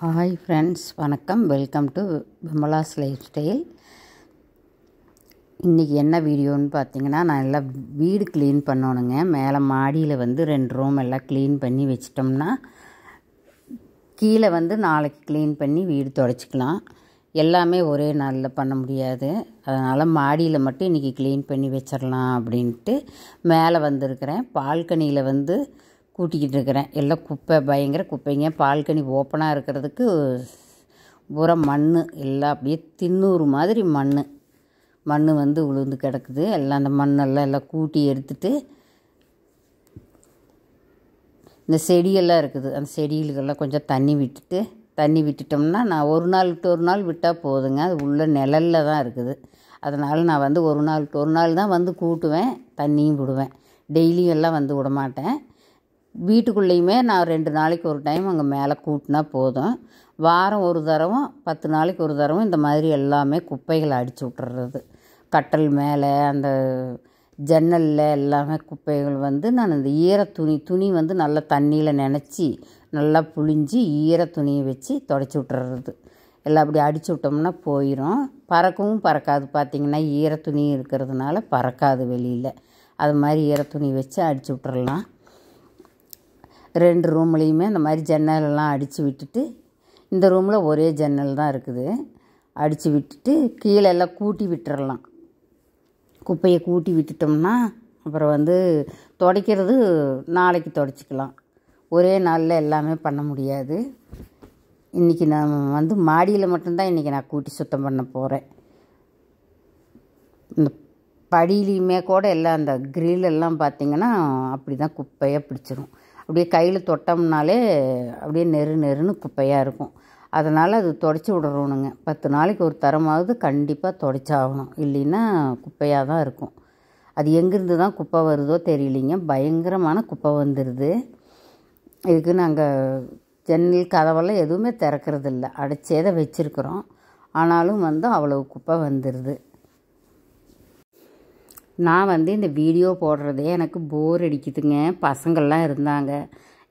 Hi friends, வணக்கம். Welcome to Vimala's life style. இன்றைக்கி என்ன வீடியோன்னு பார்த்தீங்கன்னா, நான் எல்லாம் வீடு க்ளீன் பண்ணணுங்க. மேலே மாடியில் 2 ரூம் எல்லாம் க்ளீன் பண்ணி வச்சிட்டோம்னா கீழே நாளைக்கு க்ளீன் பண்ணி வீடு துடைச்சிக்கலாம். எல்லாமே ஒரே நாளில் பண்ண முடியாது. அதனால் மாடியில் மட்டும் இன்றைக்கி க்ளீன் பண்ணி வச்சிடலாம் அப்படின்ட்டு மேலே வந்திருக்கிறேன். பால்கனியில் கூட்டிக்கிட்டு இருக்கிறேன். எல்லாம் குப்பை, பயங்கர குப்பைங்க. பால்கனி ஓப்பனாக இருக்கிறதுக்கு பூரா மண், எல்லாம் அப்படியே தின்னூறு மாதிரி மண் விழுந்து கிடக்குது. எல்லாம் அந்த மண்ணெல்லாம் கூட்டி எடுத்துட்டு இந்த செடியெல்லாம் இருக்குது. அந்த செடிகளுக்கெல்லாம் கொஞ்சம் தண்ணி விட்டுட்டோம்னா, நான் ஒரு நாள் விட்டு ஒரு நாள் விட்டால் போதுங்க. அது உள்ள நிழலில் தான் இருக்குது. அதனால் நான் ஒரு நாள் தான் கூட்டுவேன், தண்ணியும் விடுவேன். டெய்லியும் எல்லாம் விட மாட்டேன். வீட்டுக்குள்ளேயுமே நான் 2 நாளைக்கு ஒரு டைம் அங்கே மேலே கூட்டினா போதும். வாரம் ஒரு தடவும் 10 நாளைக்கு ஒரு தடவும் இந்த மாதிரி எல்லாமே குப்பைகளை அடித்து விட்டுறது. கட்டல் மேலே, அந்த ஜன்னலில் எல்லாமே குப்பைகள் நான் இந்த துணி நல்லா தண்ணியில் நனைச்சி நல்லா புழிஞ்சி துணியை வச்சு துடைச்சி விட்டுறது. எல்லாம் அப்படி அடித்து விட்டோம்னா போயிடும். பறக்கவும் பறக்காது. பார்த்திங்கன்னா துணி இருக்கிறதுனால பறக்காது வெளியில். அது மாதிரி துணி வச்சு அடித்து விட்டுறலாம். 2 ரூம்லேயுமே அந்த மாதிரி ஜன்னலெல்லாம் அடித்து விட்டுட்டு, இந்த ரூமில் ஒரே ஜன்னல் தான் இருக்குது. அடித்து விட்டுட்டு கீழே எல்லாம் கூட்டி விட்டுறலாம். குப்பையை கூட்டி விட்டுட்டோம்னா அப்புறம் துடைக்கிறது நாளைக்கு துடைச்சிக்கலாம். ஒரே நாளில் எல்லாமே பண்ண முடியாது. இன்றைக்கி நான் மாடியில் மட்டும்தான் இன்றைக்கி நான் கூட்டி சுத்தம் பண்ண போகிறேன். இந்த படியிலையுமே கூட எல்லாம் அந்த கிரில் எல்லாம் பார்த்திங்கன்னா அப்படி தான் குப்பையாக பிடிச்சிரும். அப்படியே கையில் தொட்டோம்னாலே அப்படியே நெருன்னு குப்பையாக இருக்கும். அதனால் அது துடைச்சி விடணுங்க. 10 நாளைக்கு ஒரு தரமாவது கண்டிப்பாக துடைச்சாகணும். இல்லைன்னா குப்பையாக தான் இருக்கும். அது எங்கேருந்து தான் குப்பை வருதோ தெரியலிங்க. பயங்கரமான குப்பை வந்துடுது. இதுக்கு நாங்கள் ஜன்னல் கதவெல்லாம் எதுவுமே திறக்கிறதில்ல, அடைச்சே தான் வச்சுருக்குறோம். ஆனாலும் அவ்வளவு குப்பை வந்துடுது. நான் இந்த வீடியோ போடுறதே எனக்கு போர் அடிக்குதுங்க. பசங்கள்லாம் இருந்தாங்க,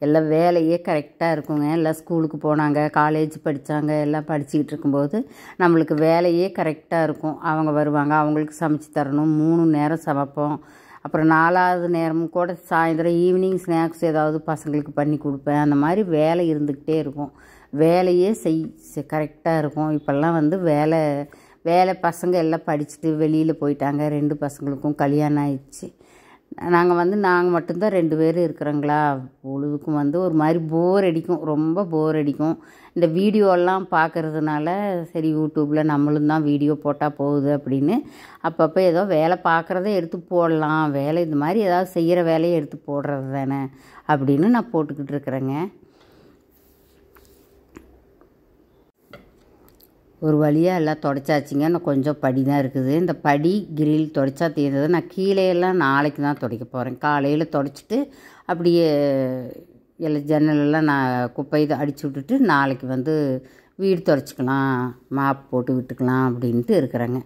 எல்லாம் வேலையே கரெக்டாக இருக்குங்க. எல்லாம் ஸ்கூலுக்கு போனாங்க, காலேஜ் படித்தாங்க. எல்லாம் படிச்சுக்கிட்டு இருக்கும்போது நம்மளுக்கு வேலையே கரெக்டாக இருக்கும். அவங்க வருவாங்க, அவங்களுக்கு சமைச்சு தரணும். 3 நேரம் சமைப்போம். அப்புறம் 4வது நேரமும் கூட சாயந்தரம் ஈவினிங் ஸ்நாக்ஸ் ஏதாவது பசங்களுக்கு பண்ணி கொடுப்பேன். அந்த மாதிரி வேலை இருந்துக்கிட்டே இருக்கும். வேலையே கரெக்டாக இருக்கும். இப்போல்லாம் வேலை பசங்க எல்லாம் படிச்சுட்டு வெளியில் போயிட்டாங்க. 2 பசங்களுக்கும் கல்யாணம் ஆயிடுச்சு. நாங்கள் மட்டும்தான் 2 பேர் இருக்கிறோங்களா. பொழுதுக்கும் ஒரு மாதிரி போர் அடிக்கும், ரொம்ப போர் அடிக்கும். இந்த வீடியோலாம் பார்க்குறதுனால சரி, யூடியூப்பில் நம்மளும் தான் வீடியோ போட்டால் போகுது அப்படின்னு அப்பப்போ ஏதோ வேலை பார்க்குறத எடுத்து போடலாம். இந்த மாதிரி ஏதாவது செய்கிற வேலையை எடுத்து போடுறது தானே அப்படின்னு நான் போட்டுக்கிட்டு இருக்கிறேங்க. ஒரு வழியாக எல்லாம் துடைச்சாச்சிங்க. இன்னும் கொஞ்சம் படி தான் இருக்குது. இந்த படி கிரில் துடைச்சா தீர்ந்தது. நான் கீழேயெல்லாம் நாளைக்கு தான் துடைக்க போகிறேன். காலையில் துடைச்சிட்டு அப்படியே எல்லாம் ஜன்னலெல்லாம் நான் குப்பை அடித்து விட்டுட்டு நாளைக்கு வீடு துடைச்சிக்கலாம், மாப் போட்டு விட்டுக்கலாம் அப்படின்ட்டு இருக்கிறேங்க.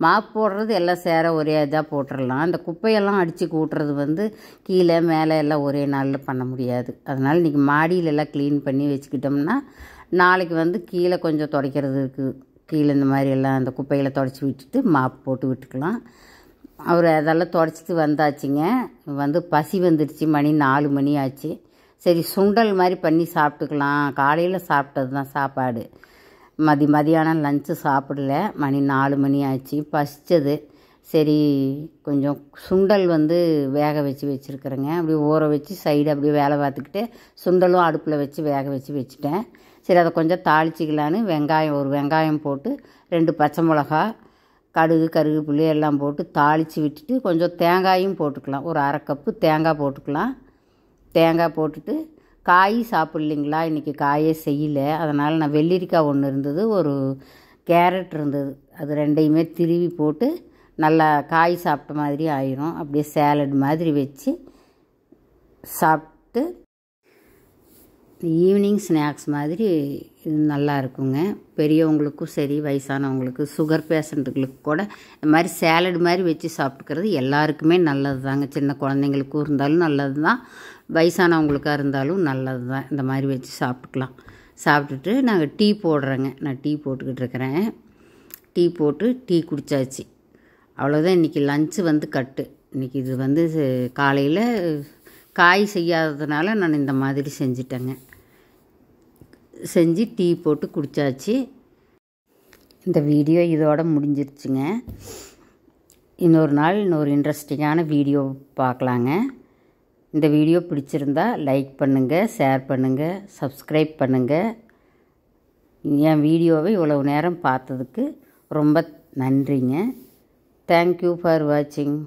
மாப் போடுறது எல்லாம் சேர ஒரே இதாக போட்டுடலாம். அந்த குப்பையெல்லாம் அடித்து கூட்டுறது கீழே மேலே எல்லாம் ஒரே நாளில் பண்ண முடியாது. அதனால் இன்றைக்கி மாடியிலெல்லாம் க்ளீன் பண்ணி வச்சுக்கிட்டோம்னா நாளைக்கு கீழே கொஞ்சம் துடைக்கிறதுக்கு கீழே இந்த மாதிரி எல்லாம் அந்த குப்பைகளை துடைச்சி விட்டுட்டு மாப் போட்டு விட்டுக்கலாம். அவர் அதெல்லாம் துடைச்சிட்டு வந்தாச்சுங்க. பசி வந்துடுச்சு. மணி 4 மணி ஆச்சு. சரி, சுண்டல் மாதிரி பண்ணி சாப்பிட்டுக்கலாம். காலையில் சாப்பிட்டது தான் சாப்பாடு. மதியானம் லஞ்சு சாப்பிடல. மணி 4 மணி ஆச்சு. பசிச்சது. சரி, கொஞ்சம் சுண்டல் வேக வச்சுருக்குறேங்க. அப்படியே ஊற வச்சு சைடு அப்படியே வேலை பார்த்துக்கிட்டு சுண்டலும் அடுப்பில் வச்சு வேக வச்சுட்டேன். சரி, அதை கொஞ்சம் தாளிச்சிக்கலான்னு ஒரு வெங்காயம் போட்டு 2 பச்சை மிளகா, கடுகு, கருவேப்பிலை எல்லாம் போட்டு தாளித்து விட்டுட்டு கொஞ்சம் தேங்காயும் போட்டுக்கலாம். ஒரு 1/2 கப்பு தேங்காய் போட்டுக்கலாம். தேங்காய் போட்டுட்டு காய் சாப்பிட்லிங்களா, இன்றைக்கி காயே செய்யலை. அதனால் நான் வெள்ளரிக்காய் ஒன்று இருந்தது, ஒரு கேரட் இருந்தது. அது 2ஐயுமே திருவி போட்டு நல்லா காய் சாப்பிட்ட மாதிரி ஆயிரும். அப்படியே சேலட் மாதிரி வச்சு சாப்பிட்டு ஈவினிங் ஸ்நாக்ஸ் மாதிரி இது நல்லா இருக்குங்க. பெரியவங்களுக்கும் சரி, வயசானவங்களுக்கு, சுகர் பேஷண்ட்டுகளுக்கு கூட இந்த மாதிரி சேலட் மாதிரி வச்சு சாப்பிட்டுக்கிறது எல்லாருக்குமே நல்லது தாங்க. சின்ன குழந்தைங்களுக்கும் இருந்தாலும் நல்லது தான், வயசானவங்களுக்காக இருந்தாலும் நல்லது தான். இந்த மாதிரி வச்சு சாப்பிட்டுக்கலாம். சாப்பிட்டுட்டு நாங்கள் டீ போடுறோங்க. நான் டீ போட்டுக்கிட்டு இருக்கிறேன். டீ போட்டு டீ குடித்தாச்சு. அவ்வளோதான் இன்றைக்கி லஞ்சு வந்து கட்டு. இன்றைக்கி இது வந்து காலையில் காய் செய்யாததுனால நான் இந்த மாதிரி செஞ்சிட்டேங்க. செஞ்சு டீ போட்டு குடித்தாச்சு. இந்த வீடியோ இதோட முடிஞ்சிருச்சுங்க. இன்னொரு நாள் இன்னொரு இன்ட்ரெஸ்டிங்கான வீடியோ பார்க்கலாங்க. இந்த வீடியோ பிடிச்சிருந்தா லைக் பண்ணுங்கள், ஷேர் பண்ணுங்கள், சப்ஸ்கிரைப் பண்ணுங்கள். என் வீடியோவை இவ்வளவு நேரம் பார்த்ததுக்கு ரொம்ப நன்றிங்க. தேங்க்யூ ஃபார் வாட்சிங்.